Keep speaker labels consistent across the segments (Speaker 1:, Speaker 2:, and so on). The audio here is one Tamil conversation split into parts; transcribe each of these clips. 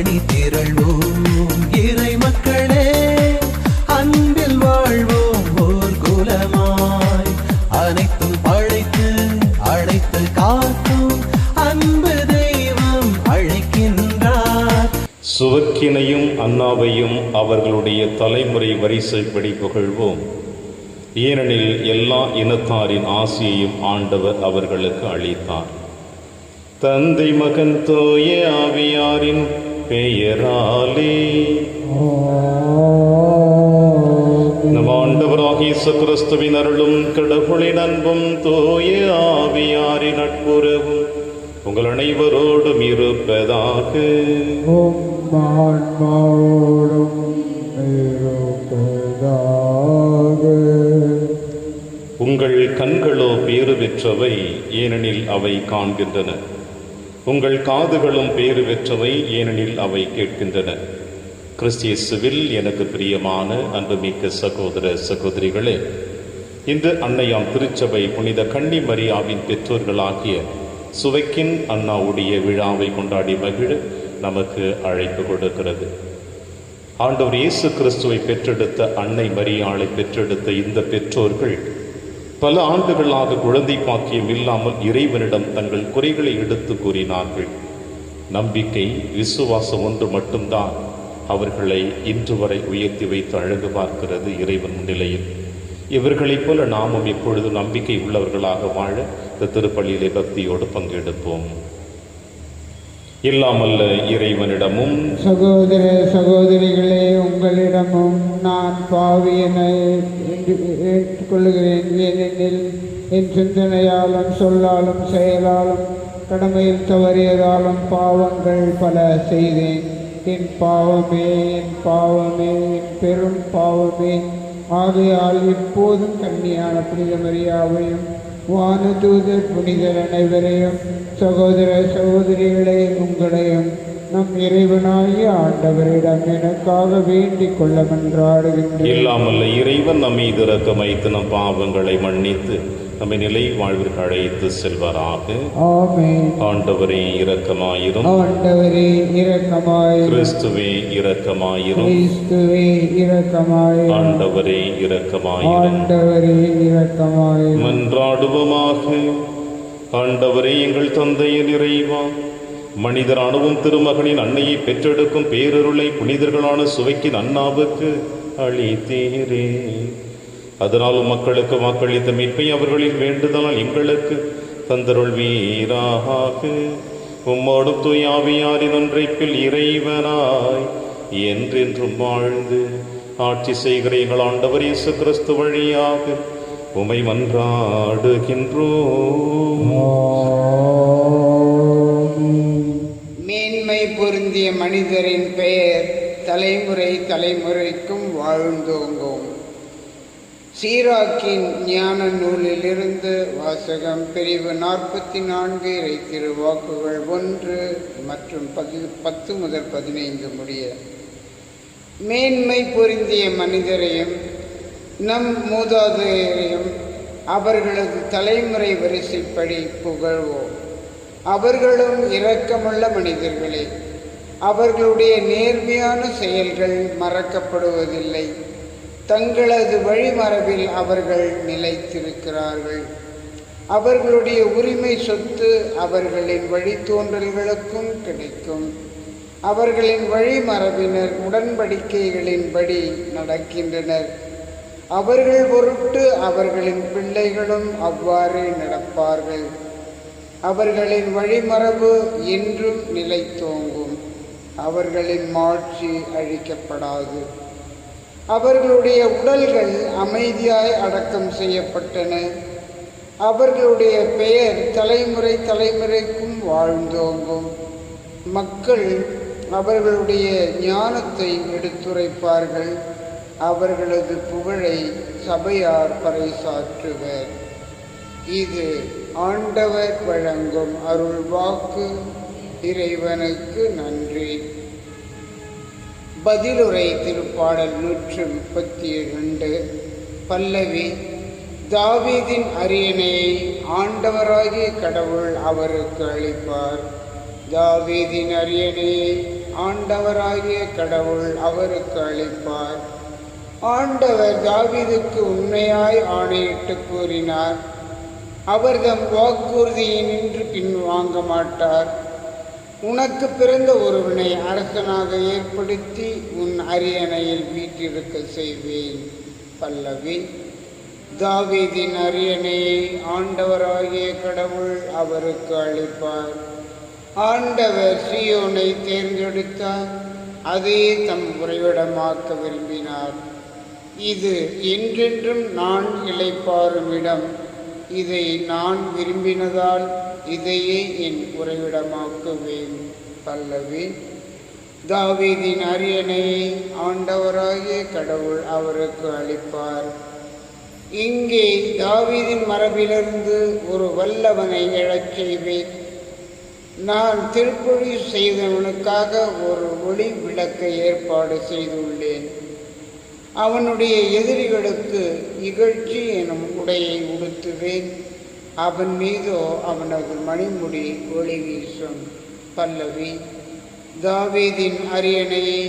Speaker 1: அணி திரள்வோம் இறை மக்களே, அன்பில் வாழ்வோம் ஓர் குலமாய். அனைத்தும் படைத்து அழைத்து காக்கும் அன்பு தெய்வம் அழைக்கின்றார்.
Speaker 2: சுவக்கினையும் அன்னாவையும் அவர்களுடைய தலைமுறை வரிசைப்படி புகழ்வோம். ஏனெனில் எல்லா இனத்தாரின் ஆசியையும் ஆண்டவர் அவர்களுக்கு அளித்தார். தந்தை மகன் தூய ஆவியாரின் பெயராலே. நம் ஆண்டவராகிய இயேசு கிறிஸ்துவின் அருளும் கடவுளின் அன்பும் தூய ஆவியாரின் நட்புறவும் உங்கள் அனைவரோடும் இருப்பதாக. உங்கள் கண்களோ பேறு பெற்றவை, ஏனெனில் அவை காண்கின்றன. உங்கள் காதுகளும் பேறு பெற்றவை, ஏனெனில் அவை கேட்கின்றன. கிறிஸ்து இயேசுவில் எனக்கு பிரியமான அன்புமிக்க சகோதர சகோதரிகளே, இன்று அன்னையாம் திருச்சபை புனித கன்னி மரியாவின் பெற்றோர்களாகிய சுவைக்கின் அன்னாவுடைய விழாவை கொண்டாடி மகிழ நமக்கு அழைப்பு கொடுக்கிறது. ஆண்டவர் இயேசு கிறிஸ்துவை பெற்றெடுத்த அன்னை மரியாளை பெற்றெடுத்த இந்த பெற்றோர்கள் பல ஆண்டுகளாக குழந்தை பாக்கியம் இல்லாமல் இறைவனிடம் தங்கள் குறைகளை எடுத்து கூறினார்கள். நம்பிக்கை, விசுவாசம் ஒன்று மட்டும்தான் அவர்களை இன்று வரை உயர்த்தி வைத்து அழகு பார்க்கிறது இறைவன் முன்னிலையில். இவர்களைப் போல நாமும் இப்பொழுது நம்பிக்கை உள்ளவர்களாக வாழ இந்த திருப்பலியிலே பக்தியோடு பங்கெடுப்போம். இல்லாமல்ல இறைவனிடமும்
Speaker 3: சகோதர சகோதரிகளே, உங்களிடமும் நான் பாவியனை ஏற்றுக்கொள்கிறேன். ஏனெனில் என் சிந்தனையாலும் சொல்லாலும் செயலாலும் கடமையில் தவறியதாலும் பாவங்கள் பல செய்தேன். என் பாவமே, என் பாவமே, என் பெரும் பாவமே. ஆகையால் எப்போதும் கன்னியான புனித மரியாவையும் வானதூதர் புனிதர் அனைவரையும், சகோதர சகோதரிகளே உங்களையும் நம் இறைவனாகிய ஆண்டவரிடம் எனக்காக வேண்டிக் கொள்ள மன்றாடுகின்றேன்.
Speaker 2: இல்லாமல்ல இறைவன் நம்மை இரக்கம் வைத்து நம் பாவங்களை மன்னித்து நம்மை நிலை வாழ்விற்கு அழைத்து செல்வாராக.
Speaker 3: ஆமென்.
Speaker 2: ஆண்டவரே இரக்கமாயிரும்.
Speaker 3: ஆண்டவரே இரக்கமாயிரும்.
Speaker 2: கிறிஸ்துவே இரக்கமாயிரும்.
Speaker 3: கிறிஸ்துவே இரக்கமாயிரும்.
Speaker 2: ஆண்டவரே இரக்கமாயிரும்.
Speaker 3: ஆண்டவரே இரக்கமாயிரும்.
Speaker 2: மன்றாடுவோமாக. ஆண்டவரே எங்கள் தந்தையின் இறைவா, மனிதரானவும் திருமகனின் அன்னையை பெற்றெடுக்கும் பேரருளை புனிதர்களான சுவைக்கின் அன்னாவுக்கு அளித்தீரே. அதனால் மக்களுக்கு வாக்களித்த மீட்பை அவர்களின் வேண்டுதலால் எங்களுக்கு தந்தருள் வீராக. உம்மோடும் தூய ஆவியாரின் ஒன்றைப்பில் இறைவனாய் என்றென்றும் வாழ்ந்து ஆட்சி செய்கிற எங்கள் ஆண்டவர் இயேசு கிறிஸ்து வழியாக உமை மன்றாடுகின்றோம்.
Speaker 3: மேன்மை பொருந்திய மனிதரின் பெயர் தலைமுறை தலைமுறைக்கும் வாழ்ந்தோங்கும். சீராக்கின் ஞான நூலிலிருந்து வாசகம். பிரிவு 44 இறை திருவாக்குகள் 1 மற்றும் 10 முதல் 15 முடிய. மேன்மை பொருந்திய மனிதரையும் நம் மூதாதையரையும் அவர்களது தலைமுறை வரிசைப்படி புகழ்வோம். அவர்களும் இரக்கமுள்ள மனிதர்களே. அவர்களுடைய நேர்மையான செயல்கள் மறக்கப்படுவதில்லை. தங்களது வழிமரபில் அவர்கள் நிலைத்திருக்கிறார்கள். அவர்களுடைய உரிமை சொத்து அவர்களின் வழித்தோன்றல்களுக்கும் கிடைக்கும். அவர்களின் வழிமரபினர் உடன்படிக்கைகளின்படி நடக்கின்றனர். அவர்கள் பொருட்டு அவர்களின் பிள்ளைகளும் அவ்வாறே நடப்பார்கள். அவர்களின் வழிமரபு என்றும் நிலைத்தோங்கும். அவர்களின் மாட்சி அழிக்கப்படாது. அவர்களுடைய உடல்கள் அமைதியாய் அடக்கம் செய்யப்பட்டன. அவர்களுடைய பெயர் தலைமுறை தலைமுறைக்கும் வாழ்ந்தோங்கும். மக்கள் அவர்களுடைய ஞானத்தை எடுத்துரைப்பார்கள். அவர்களது புகழை சபையார் பறைசாற்றுவர். இது ஆண்டவர் வழங்கும் அருள் வாக்கு. இறைவனுக்கு நன்றி. பதிலுரை திருப்பாடல் 132 பல்லவி. தாவீதின் அரியணையை ஆண்டவராகிய கடவுள் அவருக்கு அளிப்பார். தாவீதின் அரியணையை ஆண்டவராகிய கடவுள் அவருக்கு அளிப்பார். ஆண்டவர் தாவீதுக்கு உண்மையாய் ஆணையிட்டு கூறினார். அவர் தம் வாக்குறுதியை நின்று பின் வாங்க மாட்டார். உனக்கு பிறந்த ஒருவனை அரசனாக ஏற்படுத்தி உன் அரியணையில் வீற்றிருக்க செய்வேன். பல்லவி. தாவீதின் அரியணையை ஆண்டவராகிய கடவுள் அவருக்கு அளிப்பார். ஆண்டவர் சீயோனை தேர்ந்தெடுத்தார், அதையே தம் உறைவிடமாக்க விரும்பினார். இது என்றென்றும் நான் இளைப்பாறும் இடம். இதை நான் விரும்பினதால் இதையே என் உறைவிடமாக்குவேன். பல்லவி. தாவீதின் அரியணையை ஆண்டவராகிய கடவுள் அவருக்கு அளிப்பார். இங்கே தாவீதின் மரபிலிருந்து ஒரு வல்லவனை எழச் செய்வேன். நான் திருப்பொழி செய்தவனுக்காக ஒரு ஒளி விளக்கை ஏற்பாடு செய்துள்ளேன். அவனுடைய எதிரிகளுக்கு இகழ்ச்சி எனும் உடையை உடுத்துவேன். அவன் மீதோ அவனது மணிமுடி ஒளி வீசும். பல்லவி. தாவீதின் அரியணையை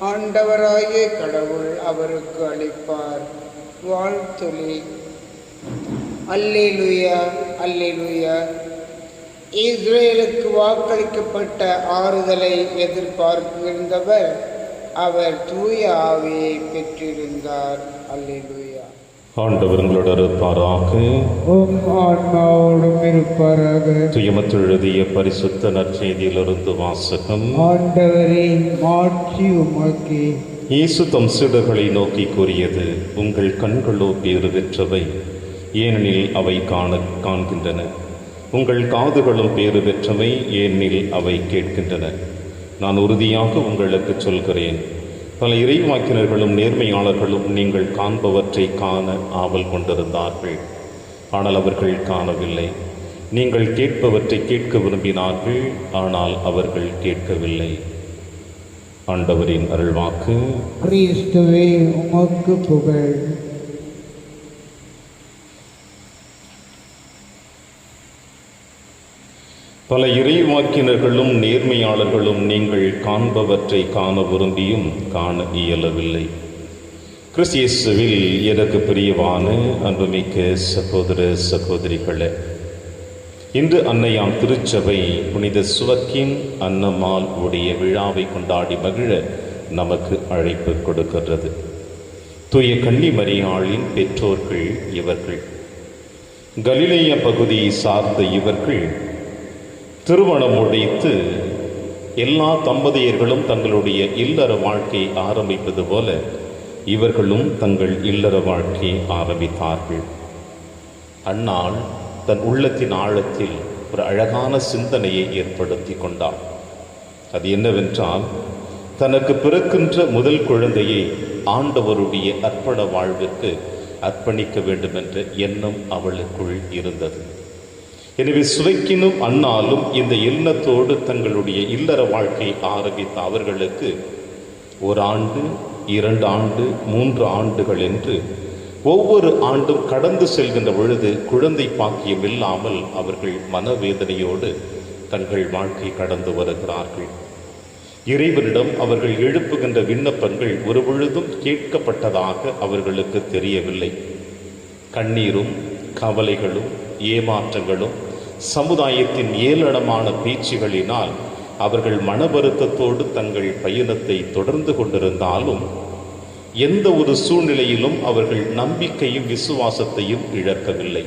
Speaker 3: ஆண்டவராகிய கடவுள் அவருக்கு அளிப்பார். வாழ்த்தொலி. அல்லேலூயா, அல்லேலூயா. இஸ்ரேலுக்கு வாக்களிக்கப்பட்ட ஆறுதலை எதிர்பார்த்திருந்தவர் அவர் தூய ஆவியை பெற்றிருந்தார். அல்லேலூயா.
Speaker 2: ஆண்டவர் உங்களோடு இருப்பாராக.
Speaker 3: உம் ஆன்மாவோடும் இருப்பாராக.
Speaker 2: துயமத்து எழுதிய பரிசுத்த நற்செய்தியிலிருந்து வாசகம்.
Speaker 3: ஆண்டவரே, மாட்சி உமக்கே.
Speaker 2: இயேசு தம் சீடர்களை நோக்கி கூறியது, உங்கள் கண்களோ பேறு பெற்றவை, ஏனெனில் அவை காண்கின்றன. உங்கள் காதுகளும் பேறு பெற்றவை, ஏனெனில் அவை கேட்கின்றன. நான் உறுதியாக உங்களுக்கு சொல்கிறேன், பல இறைவாக்கினர்களும் நேர்மையாளர்களும் நீங்கள் காண்பவற்றை காண ஆவல் கொண்டிருந்தார்கள், ஆனால் அவர்கள் காணவில்லை. நீங்கள் கேட்பவற்றை கேட்க விரும்பினார்கள், ஆனால் அவர்கள் கேட்கவில்லை. ஆண்டவரின் அருள்வாக்கு.
Speaker 3: கிறிஸ்துவே, உமக்கு புகழ்.
Speaker 2: பல இறைவாக்கினர்களும் நேர்மையாளர்களும் நீங்கள் காண்பவற்றை காண விரும்பியும் காண இயலவில்லை. கிறிஸ்து இயேசுவில் எனக்கு பிரியவான அன்புமிக்க சகோதர சகோதரிகளே, இன்று அன்னையாம் திருச்சபை புனித சுவக்கின் அன்னம்மாள் உடைய விழாவை கொண்டாடி மகிழ நமக்கு அழைப்பு கொடுக்கின்றது. தூய கன்னி மரியாளின் பெற்றோர்கள் இவர்கள். கலிலேய பகுதியை சார்ந்த இவர்கள் திருமணம் முடித்து எல்லா தம்பதியர்களும் தங்களுடைய இல்லற வாழ்க்கையை ஆரம்பிப்பது போல இவர்களும் தங்கள் இல்லற வாழ்க்கையை ஆரம்பித்தார்கள். அன்னாள் தன் உள்ளத்தின் ஆழத்தில் ஒரு அழகான சிந்தனையை ஏற்படுத்தி கொண்டாள். அது என்னவென்றால், தனக்கு பிறக்கின்ற முதல் குழந்தையை ஆண்டவருடைய அர்ப்பண வாழ்விற்கு அர்ப்பணிக்க வேண்டும் என்ற எண்ணம் அவளுக்குள் இருந்தது. எனவே சுவைக்கினும் அன்னாலும் இந்த எண்ணத்தோடு தங்களுடைய இல்லற வாழ்க்கையை ஆரம்பித்த அவர்களுக்கு 1 ஆண்டு, 2 ஆண்டு, 3 ஆண்டுகள் என்று ஒவ்வொரு ஆண்டும் கடந்து செல்கின்ற பொழுது குழந்தை பாக்கியம் இல்லாமல் அவர்கள் மனவேதனையோடு தங்கள் வாழ்க்கை கடந்து வருகிறார்கள். இறைவனிடம் அவர்கள் எழுப்புகின்ற விண்ணப்பங்கள் ஒரு பொழுதும் கேட்கப்பட்டதாக அவர்களுக்கு தெரியவில்லை. கண்ணீரும் கவலைகளும் ஏமாற்றங்களும் சமுதாயத்தின் ஏளனமான பேச்சுகளினால் அவர்கள் மன வருத்தத்தோடு தங்கள் பயணத்தை தொடர்ந்து கொண்டிருந்தாலும் எந்த ஒரு சூழ்நிலையிலும் அவர்கள் நம்பிக்கையும் விசுவாசத்தையும் இழக்கவில்லை.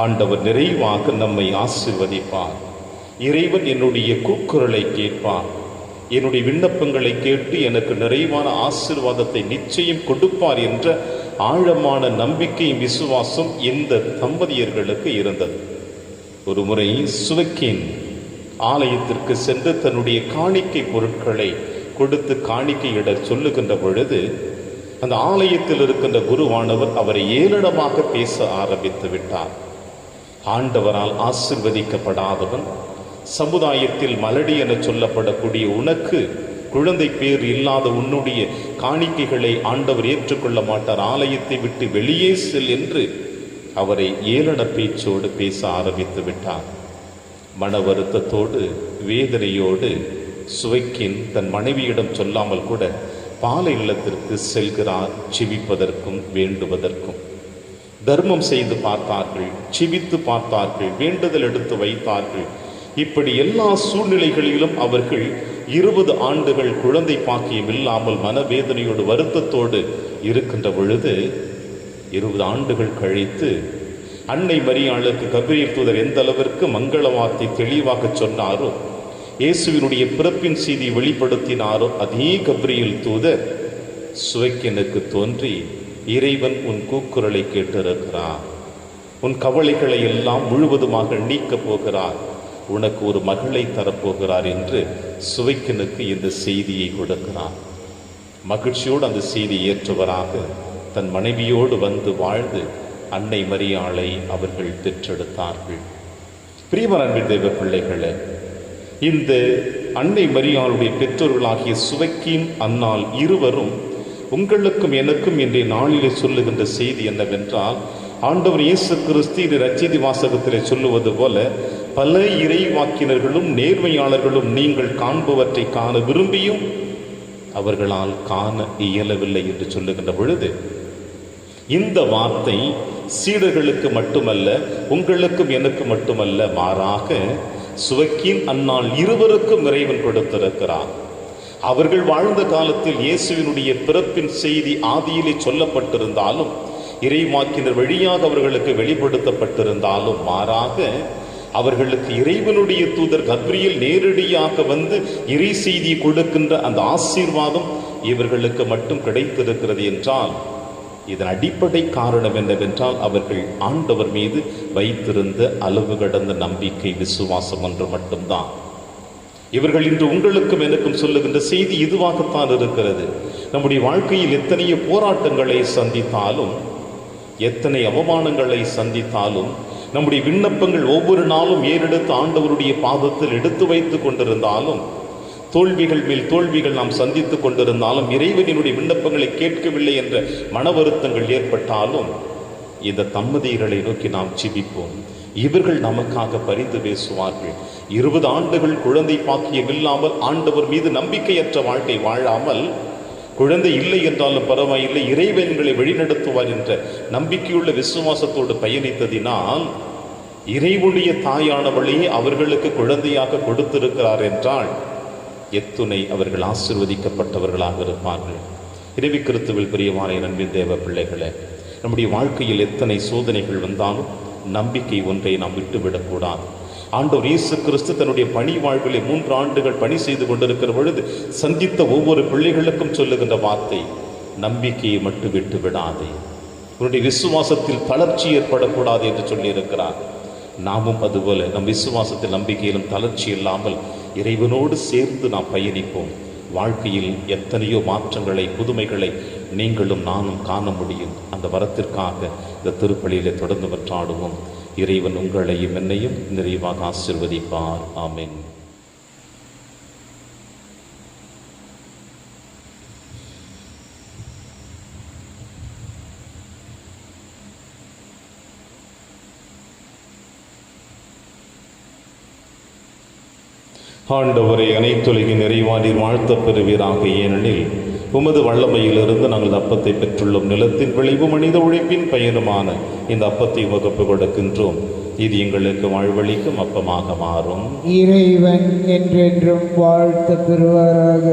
Speaker 2: ஆண்டவர் நிறைவாக நம்மை ஆசீர்வதிப்பார். இறைவன் என்னுடைய கூக்குரலை கேட்பார். என்னுடைய விண்ணப்பங்களை கேட்டு எனக்கு நிறைவான ஆசீர்வாதத்தை நிச்சயம் கொடுப்பார் என்ற ஆழமான நம்பிக்கையும் விசுவாசம் இந்த தம்பதியர்களுக்கு இருந்தது. ஒரு முறை சுவக்கின் ஆலயத்திற்கு சென்று தன்னுடைய காணிக்கை பொருட்களை கொடுத்து காணிக்கையிட சொல்லுகின்ற பொழுது அந்த ஆலயத்தில் இருக்கின்ற குருவானவர் அவரை ஏளனமாக பேச ஆரம்பித்து விட்டார். ஆண்டவரால் ஆசிர்வதிக்கப்படாதவன், சமுதாயத்தில் மலடி என சொல்லப்படக்கூடிய உனக்கு குழந்தை பேர் இல்லாத உன்னுடைய காணிக்கைகளை ஆண்டவர் ஏற்றுக்கொள்ள மாட்டார், ஆலயத்தை விட்டு வெளியே செல் என்று அவரை ஏளன பேச்சோடு பேச ஆரம்பித்து விட்டார். மன வருத்தத்தோடு வேதனையோடு சுவைக்கின் தன் மனைவியிடம் சொல்லாமல் கூட பாலை நிலத்திற்கு செல்கிறார், சிவிப்பதற்கும் வேண்டுவதற்கும். தர்மம் செய்து பார்த்தார்கள், சிவித்து பார்த்தார்கள், வேண்டுதல் எடுத்து வைத்தார்கள். இப்படி எல்லா சூழ்நிலைகளிலும் அவர்கள் 20 ஆண்டுகள் குழந்தை பாக்கியம் இல்லாமல் மனவேதனையோடு வருத்தத்தோடு இருக்கின்ற பொழுது 20 ஆண்டுகள் கழித்து அன்னை மரியாளுக்கு கபிரியேல் தூதர் எந்த அளவிற்கு மங்கள வார்த்தை தெளிவாக சொன்னாரோ, இயேசுவினுடைய பிறப்பின் செய்தி வெளிப்படுத்தினாரோ, அதே கபிரியேல் தூதர் சுவைக்கினுக்கு தோன்றி, இறைவன் உன் கூக்குரலை கேட்டிருக்கிறார், உன் கவலைகளை எல்லாம் முழுவதுமாக நீக்கப் போகிறார், உனக்கு ஒரு மகளை தரப்போகிறார் என்று சுவைக்கினுக்கு இந்த செய்தியை கொடுக்கிறார். மகிழ்ச்சியோடு அந்த செய்தி ஏற்றவராக தன் மனைவியோடு வந்து வாழ்ந்து அன்னை மரியாளை அவர்கள் பெற்றெடுத்தார்கள். பிரியமான அன்பின் தெய்வ பிள்ளைகளே, இந்த அன்னை மரியாளுடைய பெற்றோர்களாகிய சுவைக்கின் அன்னாள் இருவரும் உங்களுக்கும் எனக்கும் இன்றைய நாளிலே சொல்லுகின்ற செய்தி என்னவென்றால், ஆண்டவர் இயேசு கிறிஸ்து இந்த நற்செய்தி வாசகத்திலே சொல்லுவது போல, பல இறைவாக்கினர்களும் நேர்மையாளர்களும் நீங்கள் காண்பவற்றை காண விரும்பியும் அவர்களால் காண இயலவில்லை என்று சொல்லுகின்ற பொழுது, இந்த வார்த்தை சீடர்களுக்கு மட்டுமல்ல, உங்களுக்கும் எனக்கு மட்டுமல்ல, மாறாக சுவைக்கின் அன்னாள் இருவருக்கும் இறைவன் கொடுத்திருக்கிறார். அவர்கள் வாழ்ந்த காலத்தில் இயேசுவினுடைய பிறப்பின் செய்தி ஆதியிலே சொல்லப்பட்டிருந்தாலும், இறைவாக்கினர் வழியாக அவர்களுக்கு வெளிப்படுத்தப்பட்டிருந்தாலும், மாறாக அவர்களுக்கு இறைவனுடைய தூதர் கபிரியேல் நேரடியாக வந்து இறை செய்தி கொடுக்கின்ற அந்த ஆசீர்வாதம் இவர்களுக்கு மட்டும் கிடைத்திருக்கிறது என்றால், இதன் அடிப்படை காரணம் என்னவென்றால், அவர்கள் ஆண்டவர் மீது வைத்திருந்த அளவு கடந்த நம்பிக்கை, விசுவாசம் ஒன்று மட்டும்தான். இவர்கள் இன்று உங்களுக்கும் எனக்கும் சொல்லுகின்ற செய்தி இதுவாகத்தான் இருக்கிறது. நம்முடைய வாழ்க்கையில் எத்தனையோ போராட்டங்களை சந்தித்தாலும், எத்தனை அவமானங்களை சந்தித்தாலும், நம்முடைய விண்ணப்பங்கள் ஒவ்வொரு நாளும் ஏறெடுத்து ஆண்டவருடைய பாதத்தில் எடுத்து வைத்து கொண்டிருந்தாலும், தோல்விகள் மேல் தோல்விகள் நாம் சந்தித்துக் கொண்டிருந்தாலும், இறைவனுடைய விண்ணப்பங்களை கேட்கவில்லை என்ற மன வருத்தங்கள் ஏற்பட்டாலும், இந்த தம்பதியர்களை நோக்கி நாம் ஜெபிப்போம். இவர்கள் நமக்காக பரிந்து பேசுவார்கள். 20 ஆண்டுகள் குழந்தை பாக்கியம் இல்லாமல் ஆண்டவர் மீது நம்பிக்கையற்ற வாழ்க்கை வாழாமல், குழந்தை இல்லை என்றாலும் பரவாயில்லை, இறைவன்களை வழிநடத்துவார் என்ற நம்பிக்கையுள்ள விசுவாசத்தோடு பயணித்ததினால் இறைவனுடைய தாயானவளையே அவர்களுக்கு குழந்தையாக கொடுத்திருக்கிறார் என்றால் எத்துணை அவர்கள் ஆசீர்வதிக்கப்பட்டவர்களாக இருப்பார்கள். இறைவி கிறிஸ்துவில் பிரியமான அன்பின் தேவ பிள்ளைகளே, நம்முடைய வாழ்க்கையில் எத்தனை சோதனைகள் வந்தாலும் நம்பிக்கை ஒன்றை நாம் விட்டுவிடக்கூடாது. ஆண்டவர் இயேசு கிறிஸ்து தன்னுடைய பணி வாழ்விலே 3 ஆண்டுகள் பணி செய்து கொண்டிருக்கிற பொழுது சந்தித்த ஒவ்வொரு பிள்ளைகளுக்கும் சொல்லுகின்ற வார்த்தை, நம்பிக்கையை மட்டும் விட்டு விடாதே, உன்னுடைய விசுவாசத்தில் தளர்ச்சி ஏற்படக்கூடாது என்று சொல்லியிருக்கிறார். நாமும் அதுபோல நம் விசுவாசத்தில் நம்பிக்கையிலும் தளர்ச்சி இல்லாமல் இறைவனோடு சேர்ந்து நாம் பயணிப்போம். வாழ்க்கையில் எத்தனையோ மாற்றங்களை, புதுமைகளை நீங்களும் நானும் காண முடியும். அந்த வரத்திற்காக இந்த திருப்பலியிலே தொடர்ந்து வற்றாடுவோம். இறைவன் உங்களையும் என்னையும் நிறைவாக ஆசீர்வதிப்பார். ஆமென். ஆண்டவரை அனைத்துலகின் நிறைவானீர் வாழ்த்தப் பெறுவீராக. ஏனெனில் உமது வல்லமையிலிருந்து நாங்கள் அப்பத்தை பெற்றுள்ளோம். நிலத்தின் விளைவு மனித உழைப்பின் பயனுமான இந்த அப்பத்தை உமக்கு கொடுக்கின்றோம். இது எங்களுக்கு வாழ்வளிக்கும் அப்பமாக மாறும்.
Speaker 3: இறைவன் என்றென்றும் வாழ்த்த பெறுவாராக.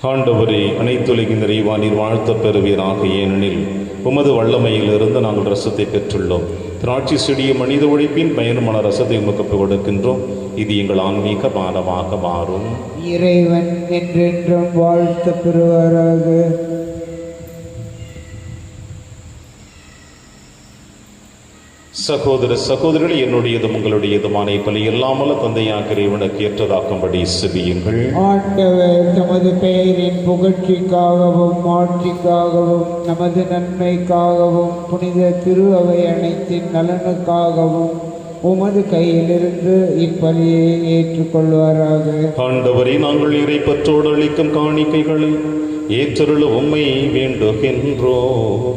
Speaker 2: ஆண்டவரே அனைத்துலகின் நிறைவானீர் வாழ்த்தப் பெறுவீராக. ஏனெனில் உமது வல்லமையிலிருந்து நாங்கள் ரசத்தை பெற்றுள்ளோம். திராட்சை செடிய மனித உழைப்பின் பயனுமான ரசத்தை உமக்கு கொடுக்கின்றோம். இது எங்கள் ஆன்மீக பானமாக மாறும்.
Speaker 3: இறைவன் என்றென்றும் வாழ்த்த பெறுவாராக.
Speaker 2: சகோதர சகோதரிகளை, என்னுடையதும் உங்களுடையதுமான பலி இல்லாமல் தந்தையாக இறைவனுக்கு ஏற்றதாக்கும்படி செபியுங்கள்.
Speaker 3: ஆண்டவர் தமது பெயரின் புகழ்ச்சிக்காகவும் ஆட்சிக்காகவும் நமது நன்மைக்காகவும் புனித திரு அவை அனைத்தின் நலனுக்காகவும் உமது கையிலிருந்து இப்பலியை ஏற்றுக்கொள்வாராக.
Speaker 2: ஆண்டவரை, நாங்கள் இறை பற்றோடு அளிக்கும் காணிக்கைகளை ஏற்றருள உம்மை வேண்டுகின்றோம்.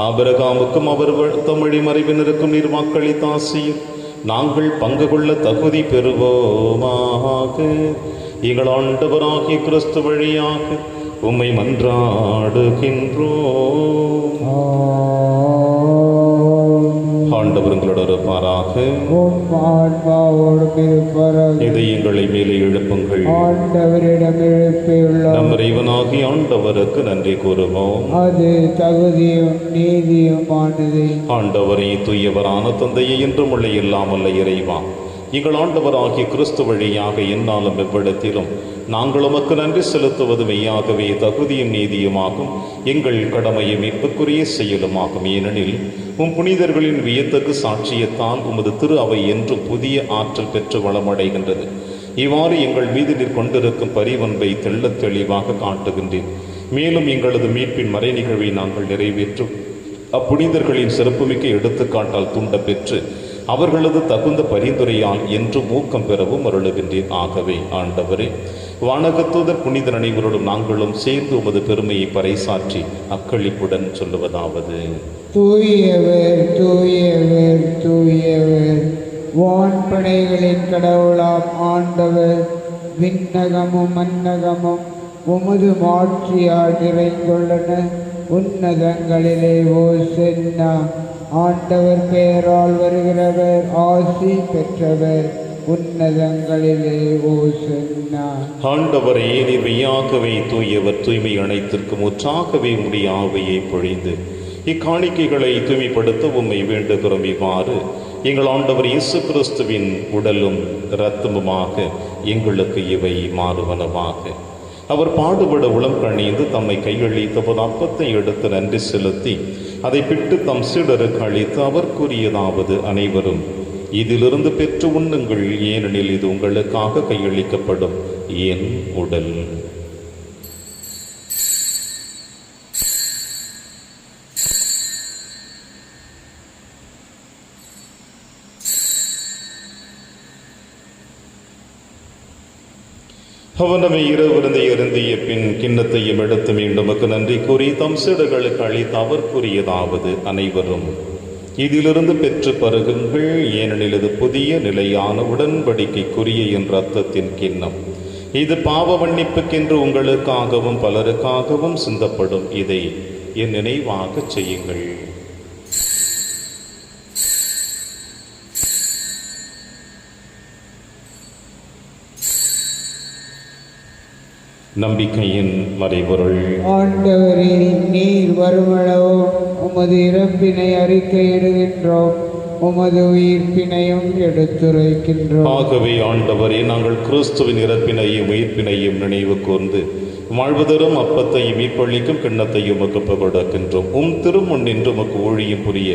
Speaker 2: ஆபிரகாமுக்கும் அவர் தமிழி மறைவினருக்கும் நீர் வாக்களித்த ஆசையும் நாங்கள் பங்கு கொள்ள தகுதி பெறுவோமாக. எங்கள் ஆண்டவராகிய கிறிஸ்து வழியாக உம்மை மன்றாடுகின்றோம். ஆண்டவர் உங்களோடு இருப்பாராக. இதை எங்களை மேலே எழுப்புங்கள்.
Speaker 3: ஆண்டவரிடம் எழுப்பியுள்ளோம்.
Speaker 2: நம் இறைவனாகி ஆண்டவருக்கு நன்றி கூறுவோம்.
Speaker 3: அது தகுதியும் நீதியுமானது.
Speaker 2: ஆண்டவரே, தூயவரான தந்தையை என்றும் உள்ள இல்லாமல்ல இறைவா, எங்கள் ஆண்டவராகிய கிறிஸ்து வழியாக எந்நாளும் எவ்விடத்திலும் நாங்கள் உமக்கு நன்றி செலுத்துவது மெய்யாகவே தகுதியும் நீதியுமாகும், எங்கள் கடமையை மீட்புக்குரிய செயலுமாகும். ஏனெனில் உம் புனிதர்களின் வியத்தகு சாட்சியத்தால் உமது திரு அவை என்றும் புதிய ஆற்றல் பெற்று வளமடைகின்றது. இவ்வாறு எங்கள் மீது நீர் கொண்டிருக்கும் பரிவன்பை தெள்ளத் தெளிவாக காட்டுகின்றேன். மேலும் எங்களது மீட்பின் மறை நிகழ்வை நாங்கள் நிறைவேற்றும் அப்புனிதர்களின் சிறப்புமிக்க எடுத்துக்காட்டால் தூண்ட பெற்று அவர்களது தகுந்த பரிந்துரையால் என்றும் ஊக்கம் பெறவும் அருளுகின்றேன். ஆகவே ஆண்டவரே, வானகத்தூதர் புனிதர் அனைவரோடும் நாங்களும் சேர்ந்து உமது பெருமையை பறைசாற்றி அக்களிப்புடன் சொல்லுவதாவது:
Speaker 3: தூயவர் தூயவர் தூயவர், வான்படைகளின் கடவுளாம் ஆண்டவர், விண்ணகமும் மன்னகமும் உமது மாட்சியால் நிறைந்துள்ளன. உன்னதங்களிலே ஓசன்னா. ஆண்டவர் பெயரால் வருகிறவர் ஆசி பெற்றவர். உன்னதங்களிலே ஓசன்னா.
Speaker 2: ஆண்டவரே, நீர் மெய்யாகவே தூயவர், தூய்மை அனைத்திற்கும் முற்றாகவே உடைய ஆவியை பொழிந்து இக்காணிக்கைகளை தூய்மைப்படுத்த உம்மை வேண்டுகிறோம். இவ்வாறு எங்கள் ஆண்டவர் இயேசு கிறிஸ்துவின் உடலும் இரத்தமுமாக எங்களுக்கு இவை மாறுவனவாக. அவர் பாடுபட உளம் கணிந்து தம்மை கையளித்த போது அப்பத்தை எடுத்து நன்றி செலுத்தி அதை பிட்டு தம் சீடருக்கு அளித்து அவர் கூறியதாவது: அனைவரும் இதிலிருந்து பெற்று உண்ணுங்கள், ஏனெனில் இது உங்களுக்காக கையளிக்கப்படும் என் உடல். அவனமை இரவிருந்தை அருந்திய பின் கிண்ணத்தையும் எடுத்து மீண்டும் நன்றி கூறி தம் சீடர்களுக்கு அளித்து அவர் கூறியதாவது: அனைவரும் இதிலிருந்து பெற்று பருகுங்கள், ஏனெனில் இது புதிய நிலையான உடன்படிக்கைக்குரிய என் இரத்தத்தின் கிண்ணம். இது பாவ மன்னிப்புக்கென்று உங்களுக்காகவும் பலருக்காகவும் சிந்தப்படும். இதை என் நினைவாக செய்யுங்கள். நம்பிக்கையின் மறைபொருள்.
Speaker 3: ஆண்டவரே, நீர் வருமளவும் உமது இறப்பினை அறிக்கையிடுகின்றோம், உமது உயிர்ப்பினையும் எடுத்துரைக்கின்றோம்.
Speaker 2: ஆகவே ஆண்டவரே, நாங்கள் கிறிஸ்துவின் இறப்பினையும் உயிர்ப்பினையும் நினைவு கூர்ந்து வாழ்வதரும் அப்பத்தையும் மீட்பளிக்கும் கிண்ணத்தையும் உமக்கு கொடுக்கின்றோம். திருமுன் நின்று உமக்கு ஊழியம் புரிய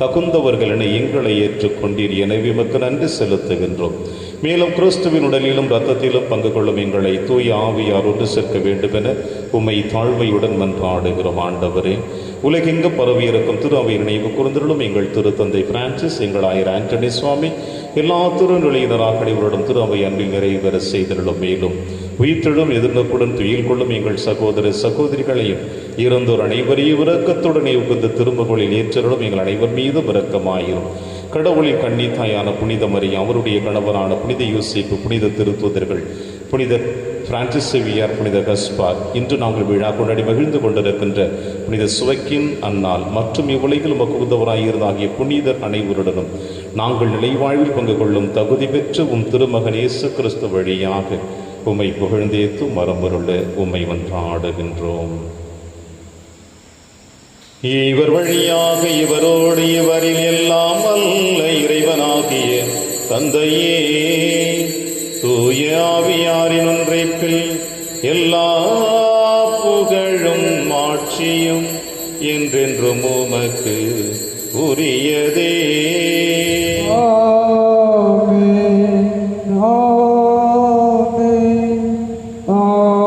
Speaker 2: தகுந்தவர்கள் என எங்களை ஏற்றுக்கொண்டீர். எனவே உமக்கு நன்றி செலுத்துகின்றோம். மேலும் கிறிஸ்துவின் உடலிலும் இரத்தத்திலும் பங்கு கொள்ளும் எங்களை தூய ஆவியார் ஒன்று சேர்க்க வேண்டும் என உம்மை தாழ்மையுடன் மன்றாடுகிறோம். ஆண்டவரே, உலகெங்கு பரவியிருக்கும் திரு அவை நினைவு கூர்ந்திருளும் எங்கள் திருத்தந்தை பிரான்சிஸ், எங்கள் ஆயர் ஆண்டனி சுவாமி, எல்லா திருநிலையினராக இவரிடம் திரு அவை அன்பில் நிறைவேற செய்திருளும். மேலும் உயிர்த்தெழும் எதிர்நோக்குடன் துயில் கொள்ளும் எங்கள் சகோதர சகோதரிகளையும் இறந்தோர் அனைவரையும் இரக்கத்துடனே உகந்த திருமகளில் ஏற்றருளும். எங்கள் அனைவர் மீதும் இரக்கமாயிரும். கடவுளின் கன்னித்தாயான புனித மரியா, அவருடைய கணவரான புனித யோசேப்பு, புனித திருத்தூதர்கள், புனித பிரான்சிஸ் சேவியார், புனித கஸ்பார், இன்று நாங்கள் விழா கொண்டாடி மகிழ்ந்து கொண்டிருக்கின்ற புனித சுவைக்கின் அன்னாள் மற்றும் இவ்வுலகில் உகந்தவராயிருந்தாகிய புனிதர் அனைவருடனும் நாங்கள் நிலைவாழ்வில் பங்கு கொள்ளும் தகுதி பெற்று திருமகன் இயேசு கிறிஸ்து வழியாக உம்மை புகழ்ந்தேத்து மரமருள உம்மை மன்றாடுகின்றோம். இவர் வழியாக இவரோடு இவரில் எல்லாம் அல்ல இறைவனாகிய தந்தையே, தூய ஆவியாரின் ஒன்றைப்பில் எல்லா புகழும் ஆட்சியும் என்றென்றும் உமக்கு உரியதே.
Speaker 3: ஆமென். ஆமென். ஆமென்.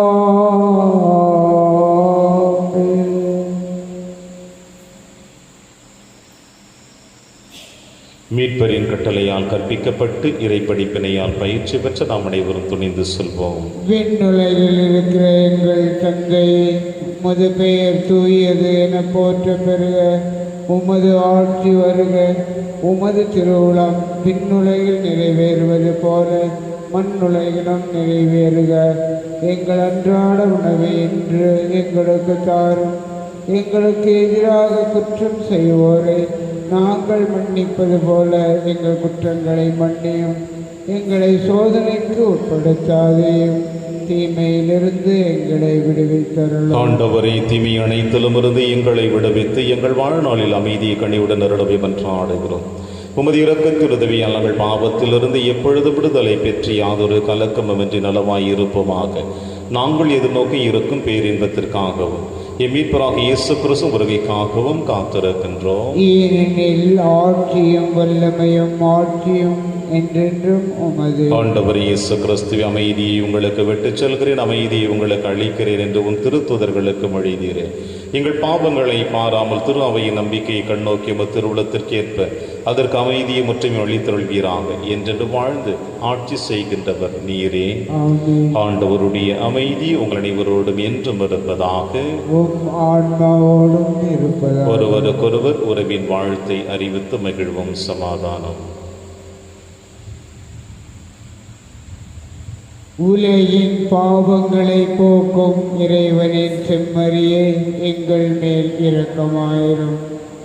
Speaker 2: மீட்பரின் கட்டளையால் கற்பிக்கப்பட்டு இறைப்படிப்பினையால் பயிற்சி பெற்ற நாம் அனைவரும் துணிந்து செல்வோம்.
Speaker 3: விண்ணுலகில் இருக்கிற எங்கள் தந்தையே, உமது பெயர் தூயது என போற்ற பெறுக. உமது ஆட்சி வருக. உமது திருவுளம் விண்ணுலகில் நிறைவேறுவது போல மண்ணுலகிலும் நிறைவேறுக. எங்கள் அன்றாட உணவை இன்று எங்களுக்கு தாரும். எங்களுக்கு எதிராக குற்றம் செய்வோரை நாங்கள் மன்னிப்பது போல எங்கள் குற்றங்களை மன்னியும். எங்களை சோதனைக்கு உட்படுத்தாதேயும், தீமையிலிருந்து எங்களை விடுவித்தருளும்.
Speaker 2: ஆண்டவரே, தீமை அனைத்திலுமிருந்து எங்களை விடுவித்து எங்கள் வாழ்நாளில் அமைதியை கனிவுடன் அருளவே மன்றாடுகிறோம். உமது இரக்கத்தில் உதவியால் நாங்கள் பாவத்திலிருந்து எப்பொழுது விடுதலை பெற்று யாதொரு கலக்கமின்றி நலமாய் இருப்போமாக. நாங்கள் எதிர்நோக்கி இருக்கும் பேரின்பத்திற்காகவும் மீட்பராக இயேசு கிறிஸ்து வருகைக்காகவும் காத்திருக்கின்றோம்.
Speaker 3: ஏனெனில் ஆட்சியும் வல்லமையும் மாட்சியும் என்றென்றும் உமது.
Speaker 2: ஆண்டவர் இயேசு கிறிஸ்துவின் அமைதியை உங்களுக்கு விட்டுச் செல்கிறேன், அமைதியை உங்களுக்கு அளிக்கிறேன் என்று உன் திருத்துதர்களுக்கு மொழிதீரேன். எங்கள் பாவங்களை பாராமல் திரு அவையின் நம்பிக்கையை கண்ணோக்கி திருவுளத்திற்கேற்ப அதற்கு அமைதியை முற்றுமை அளித்தருள்வீராக. என்றென்று வாழ்ந்து ஆட்சி செய்கின்றவர் நீரே. ஆண்டவருடைய அமைதி உங்கள் அனைவரோடும் என்றும் இருப்பதாக.
Speaker 3: ஆன்மாவோடும் இருப்பதாக.
Speaker 2: ஒருவருக்கொருவர் உறவின் வாழ்த்தை அறிவித்து மகிழ்வும். சமாதானம்.
Speaker 3: உலகின் பாவங்களை போக்கும் இறைவனின் செம்மறியே, எங்கள் மேல் இரக்கமாயிரும்.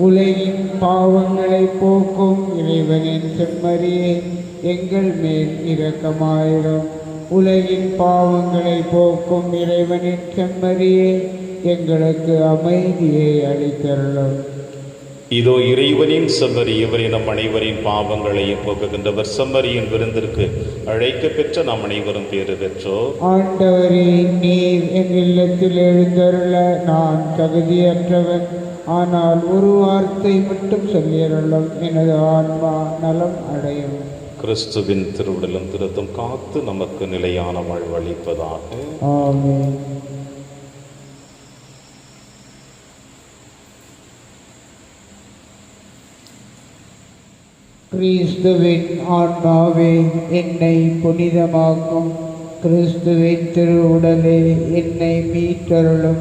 Speaker 3: உலகின் பாவங்களை போக்கும் இறைவனின் செம்மறியே, எங்கள் மேல் இரக்கமாயிரும். உலகின் பாவங்களை போக்கும் இறைவனின் செம்மறியே, எங்களுக்கு அமைதியை அளித்தருளும்.
Speaker 2: இதோ இறைவனின் செம்மறி, இவரை நம் அனைவரின் பாவங்களை போக்குகின்றவர். செம்மறியின் விருந்திற்கு அழைக்க பெற்ற நாம் அனைவரும் பேறு பெற்றோர்.
Speaker 3: ஆண்டவரே, நீர் என் இல்லத்தில் எழுந்தருள நான் தகுதியற்றவன். ஆனால் ஒரு வார்த்தை மட்டும் சொல்லியருளும், எனது ஆன்மா நலம் அடையும்.
Speaker 2: கிறிஸ்துவின் திருவுடலும் திருத்தும் காத்து நமக்கு நிலையான வாழ்வளிப்பதாக.
Speaker 3: ஆமென். கிறிஸ்துவின் ஆன்மாவே என்னை புனிதமாக்கும். கிறிஸ்துவின் திருவுடலே என்னை மீட்டருளும்.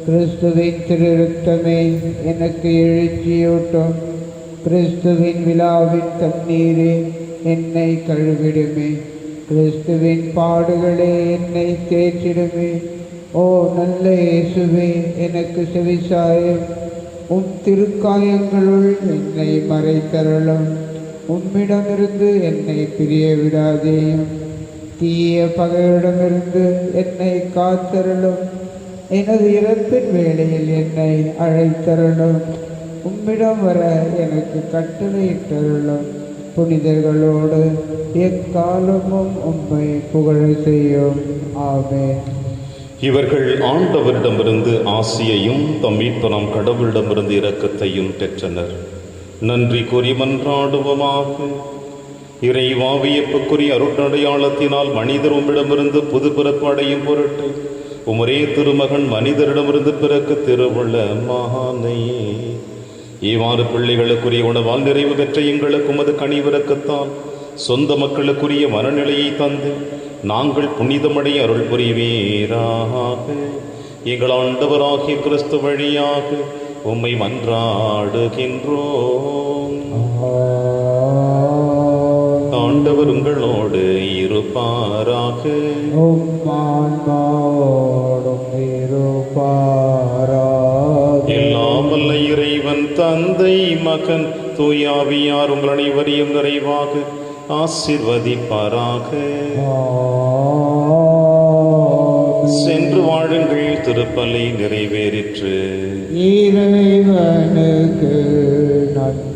Speaker 3: கிறிஸ்துவின் திரு இரத்தமே எனக்கு எழுச்சியூட்டும். கிறிஸ்துவின் விழாவின் தண்ணீரே என்னை கழுவிடுமே. கிறிஸ்துவின் பாடுகளே என்னை தேற்றிடுமே. ஓ நல்ல இயேசுவே, எனக்கு செவிசாயும். திருக்காயங்களுள் என்னை மறைத்தருளும். உம்மிடமிருந்து என்னை பிரிய விடாதேயும். தீய பகையிடமிருந்து என்னை காத்தருளும். எனது இறப்பின் வேளையில் என்னை அழைத்தருளும். உம்மிடம் வர எனக்கு கட்டளையிட்டருளும். புனிதர்களோடு எக்காலமும் உம்மை புகழ செய்யும். ஆமென்.
Speaker 2: இவர்கள் ஆண்டவரிடமிருந்து ஆசியையும் தம் மீட்பராம் கடவுளிடமிருந்து இரக்கத்தையும் பெற்றனர். நன்றி கூறி மன்றாடுவோமாக. இறைவா, வியப்புக்குரிய அருட்டடையாளத்தினால் மனிதர் உம்மிடமிருந்து புது பிறப்பு அடையும் பொருட்டு உமரே திருமகன் மனிதரிடமிருந்து பிறக்க திருவுள்ள மகானையே. இவ்வாறு பிள்ளைகளுக்குரிய உணவால் நிறைவு பெற்ற எங்களுக்கு உமது கனிவிரக்கத்தால் சொந்த மக்களுக்குரிய மனநிலையை தந்து நாங்கள் புனிதமடைய அருள் புரிவீராக. எங்கள் ஆண்டவராகிய கிறிஸ்து வழியாக உம்மை மன்றாடுகின்றோம். ஆண்டவர் உங்களோடு இருப்பாராக. எல்லாம் வல்ல இறைவன் தந்தை, மகன், தூயாவியார் உங்கள் அனைவரையும் நிறைவாக ஆசீர்வதிப்பாராக. சென்று வாழுங்கள், திருப்பலி நிறைவேறிற்று.
Speaker 3: இறைவனுக்கு நன்றி.